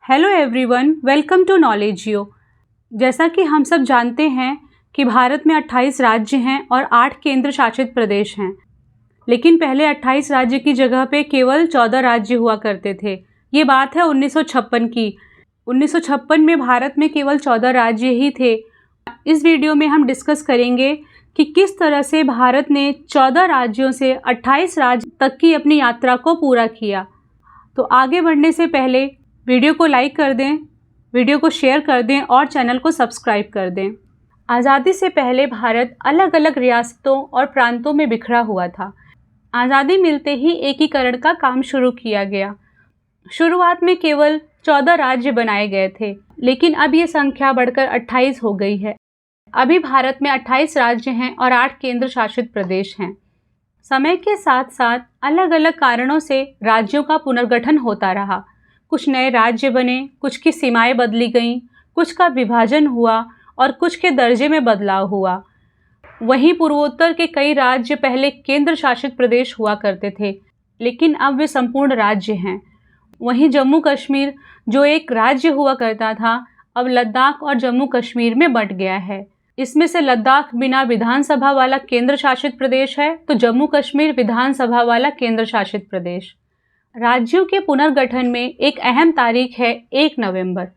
Hello everyone, welcome to Knowledgio. जैसा कि हम सब जानते हैं कि भारत में 28 राज्य हैं और 8 केंद्र शासित प्रदेश हैं। लेकिन पहले 28 राज्य की जगह पे केवल 14 राज्य हुआ करते थे। ये बात है 1956 की। 1956 में भारत में केवल 14 राज्य ही थे। इस वीडियो में हम डिस्कस करेंगे कि किस तरह से भारत ने 14 राज्यों से 28 राज्य तक की अपनी यात्रा को पूरा किया। तो आगे बढ़ने से पहले वीडियो को लाइक कर दें, वीडियो को शेयर कर दें और चैनल को सब्सक्राइब कर दें। आज़ादी से पहले भारत अलग अलग रियासतों और प्रांतों में बिखरा हुआ था। आज़ादी मिलते ही एकीकरण का काम शुरू किया गया। शुरुआत में केवल 14 राज्य बनाए गए थे, लेकिन अब ये संख्या बढ़कर 28 हो गई है। अभी भारत में 28 राज्य हैं और 8 केंद्र शासित प्रदेश हैं। समय के साथ साथ अलग अलग कारणों से राज्यों का पुनर्गठन होता रहा। कुछ नए राज्य बने, कुछ की सीमाएं बदली गईं, कुछ का विभाजन हुआ और कुछ के दर्जे में बदलाव हुआ। वहीं पूर्वोत्तर के कई राज्य पहले केंद्र शासित प्रदेश हुआ करते थे, लेकिन अब वे संपूर्ण राज्य हैं। वहीं जम्मू कश्मीर, जो एक राज्य हुआ करता था, अब लद्दाख और जम्मू कश्मीर में बंट गया है। इसमें से लद्दाख बिना विधानसभा वाला केंद्र शासित प्रदेश है, तो जम्मू कश्मीर विधानसभा वाला केंद्र शासित प्रदेश। राज्यों के पुनर्गठन में एक अहम तारीख है 1 नवंबर।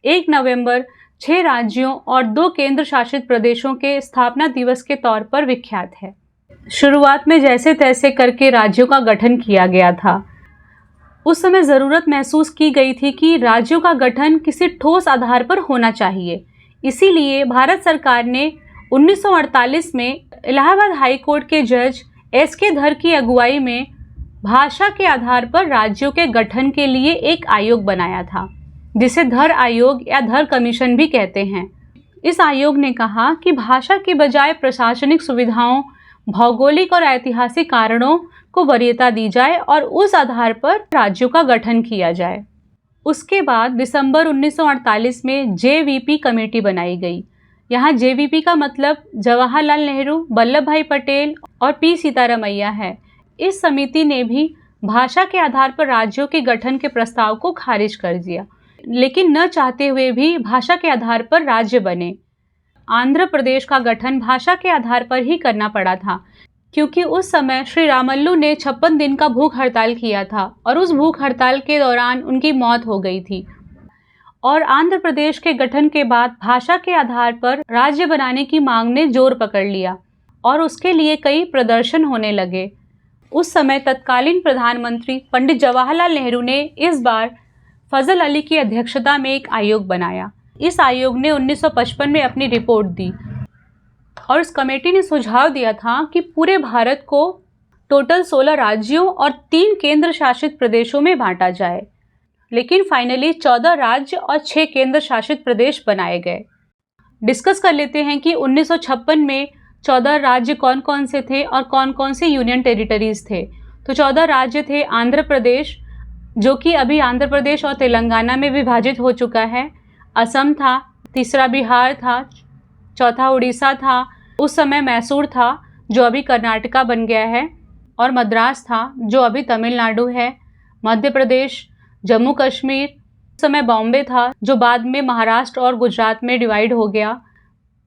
1 नवंबर 6 राज्यों और 2 केंद्र शासित प्रदेशों के स्थापना दिवस के तौर पर विख्यात है। शुरुआत में जैसे तैसे करके राज्यों का गठन किया गया था। उस समय ज़रूरत महसूस की गई थी कि राज्यों का गठन किसी ठोस आधार पर होना चाहिए। इसीलिए भारत सरकार ने 1948 में इलाहाबाद हाई कोर्ट के जज एस.के. धर की अगुवाई में भाषा के आधार पर राज्यों के गठन के लिए एक आयोग बनाया था, जिसे धर आयोग या धर कमीशन भी कहते हैं। इस आयोग ने कहा कि भाषा के बजाय प्रशासनिक सुविधाओं, भौगोलिक और ऐतिहासिक कारणों को वरीयता दी जाए और उस आधार पर राज्यों का गठन किया जाए। उसके बाद दिसंबर 1948 में जेवीपी कमेटी बनाई गई। यहाँ जेवीपी का मतलब जवाहरलाल नेहरू, वल्लभ भाई पटेल और पी सीतारमैया है। इस समिति ने भी भाषा के आधार पर राज्यों के गठन के प्रस्ताव को खारिज कर दिया, लेकिन न चाहते हुए भी भाषा के आधार पर राज्य बने। आंध्र प्रदेश का गठन भाषा के आधार पर ही करना पड़ा था, क्योंकि उस समय श्री रामल्लू ने 56 दिन का भूख हड़ताल किया था और उस भूख हड़ताल के दौरान उनकी मौत हो गई थी। और आंध्र प्रदेश के गठन के बाद भाषा के आधार पर राज्य बनाने की मांग ने जोर पकड़ लिया और उसके लिए कई प्रदर्शन होने लगे। उस समय तत्कालीन प्रधानमंत्री पंडित जवाहरलाल नेहरू ने इस बार फजल अली की अध्यक्षता में एक आयोग बनाया। इस आयोग ने 1955 में अपनी रिपोर्ट दी और इस कमेटी ने सुझाव दिया था कि पूरे भारत को टोटल 16 राज्यों और 3 केंद्र शासित प्रदेशों में बांटा जाए। लेकिन फाइनली 14 राज्य और 6 केंद्र शासित प्रदेश बनाए गए। डिस्कस कर लेते हैं कि 1956 में 14 राज्य कौन कौन से थे और कौन कौन से यूनियन टेरिटरीज थे। तो 14 राज्य थे आंध्र प्रदेश, जो कि अभी आंध्र प्रदेश और तेलंगाना में विभाजित हो चुका है। असम था, तीसरा बिहार था, चौथा उड़ीसा था, उस समय मैसूर था जो अभी कर्नाटका बन गया है, और मद्रास था जो अभी तमिलनाडु है। मध्य प्रदेश, जम्मू कश्मीर, उस समय बॉम्बे था जो बाद में महाराष्ट्र और गुजरात में डिवाइड हो गया।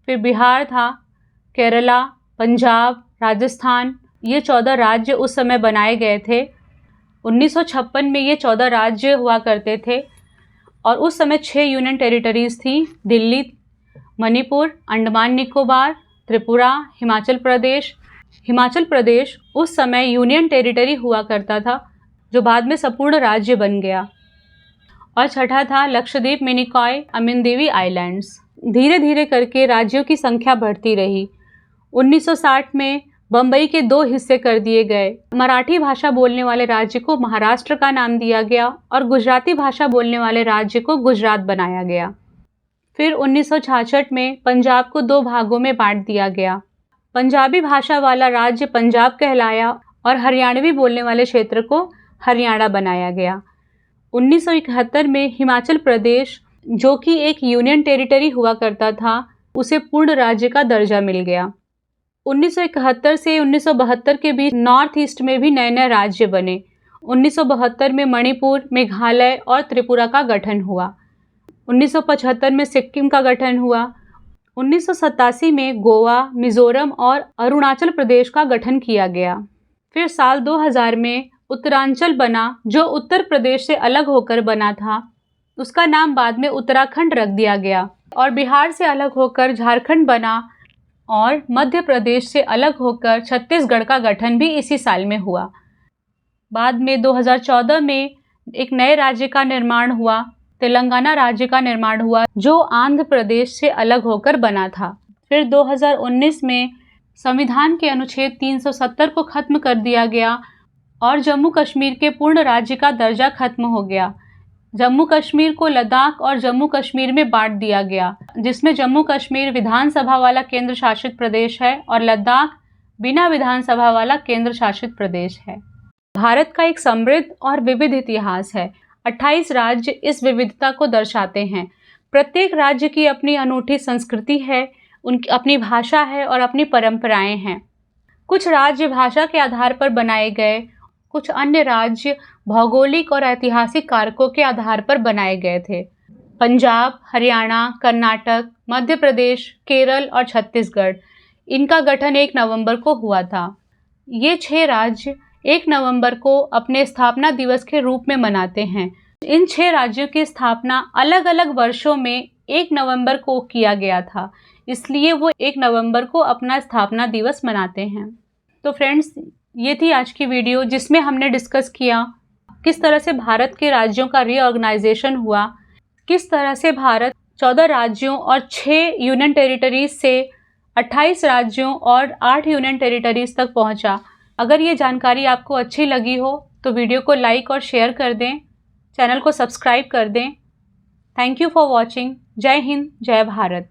फिर बिहार था, केरला, पंजाब, राजस्थान, ये 14 राज्य उस समय बनाए गए थे। 1956 में ये 14 राज्य हुआ करते थे और उस समय 6 यूनियन टेरिटरीज थी: दिल्ली, मणिपुर, अंडमान निकोबार, त्रिपुरा, हिमाचल प्रदेश। हिमाचल प्रदेश उस समय यूनियन टेरिटरी हुआ करता था, जो बाद में संपूर्ण राज्य बन गया। और छठा था लक्षद्वीप, मिनिकॉय, अमिनदेवी आइलैंड्स। धीरे धीरे करके राज्यों की संख्या बढ़ती रही। 1960 में बम्बई के 2 हिस्से कर दिए गए। मराठी भाषा बोलने वाले राज्य को महाराष्ट्र का नाम दिया गया और गुजराती भाषा बोलने वाले राज्य को गुजरात बनाया गया। फिर 1966 में पंजाब को 2 भागों में बांट दिया गया। पंजाबी भाषा वाला राज्य पंजाब कहलाया और हरियाणवी बोलने वाले क्षेत्र को हरियाणा बनाया गया। 1971 में हिमाचल प्रदेश, जो कि एक यूनियन टेरिटरी हुआ करता था, उसे पूर्ण राज्य का दर्जा मिल गया। 1971 से 1972 के बीच नॉर्थ ईस्ट में भी नए नए राज्य बने 1972 में मणिपुर, मेघालय और त्रिपुरा का गठन हुआ। 1975 में सिक्किम का गठन हुआ। 1987 में गोवा, मिजोरम और अरुणाचल प्रदेश का गठन किया गया। फिर साल 2000 में उत्तरांचल बना, जो उत्तर प्रदेश से अलग होकर बना था। उसका नाम बाद में उत्तराखंड रख दिया गया। और बिहार से अलग होकर झारखंड बना और मध्य प्रदेश से अलग होकर छत्तीसगढ़ का गठन भी इसी साल में हुआ। बाद में 2014 में एक नए राज्य का निर्माण हुआ, तेलंगाना राज्य का निर्माण हुआ, जो आंध्र प्रदेश से अलग होकर बना था। फिर 2019 में संविधान के अनुच्छेद 370 को खत्म कर दिया गया और जम्मू कश्मीर के पूर्ण राज्य का दर्जा खत्म हो गया। जम्मू कश्मीर को लद्दाख और जम्मू कश्मीर में बांट दिया गया, जिसमें जम्मू कश्मीर विधानसभा वाला केंद्र शासित प्रदेश है और लद्दाख बिना विधानसभा वाला केंद्र शासित प्रदेश है। भारत का एक समृद्ध और विविध इतिहास है। 28 राज्य इस विविधता को दर्शाते हैं। प्रत्येक राज्य की अपनी अनूठी संस्कृति है, उनकी अपनी भाषा है और अपनी परंपराएं हैं। कुछ राज्य भाषा के आधार पर बनाए गए, कुछ अन्य राज्य भौगोलिक और ऐतिहासिक कारकों के आधार पर बनाए गए थे। पंजाब, हरियाणा, कर्नाटक, मध्य प्रदेश, केरल और छत्तीसगढ़, इनका गठन 1 नवंबर को हुआ था। ये 6 राज्य 1 नवंबर को अपने स्थापना दिवस के रूप में मनाते हैं। इन 6 राज्यों की स्थापना अलग अलग वर्षों में 1 नवंबर को किया गया था, इसलिए वो 1 नवंबर को अपना स्थापना दिवस मनाते हैं। तो फ्रेंड्स, ये थी आज की वीडियो, जिसमें हमने डिस्कस किया किस तरह से भारत के राज्यों का रीऑर्गेनाइजेशन हुआ, किस तरह से भारत 14 राज्यों और 6 यूनियन टेरिटरीज से 28 राज्यों और 8 यूनियन टेरिटरीज तक पहुंचा। अगर ये जानकारी आपको अच्छी लगी हो तो वीडियो को लाइक और शेयर कर दें, चैनल को सब्सक्राइब कर दें। Thank you for watching. जय हिंद, जय भारत।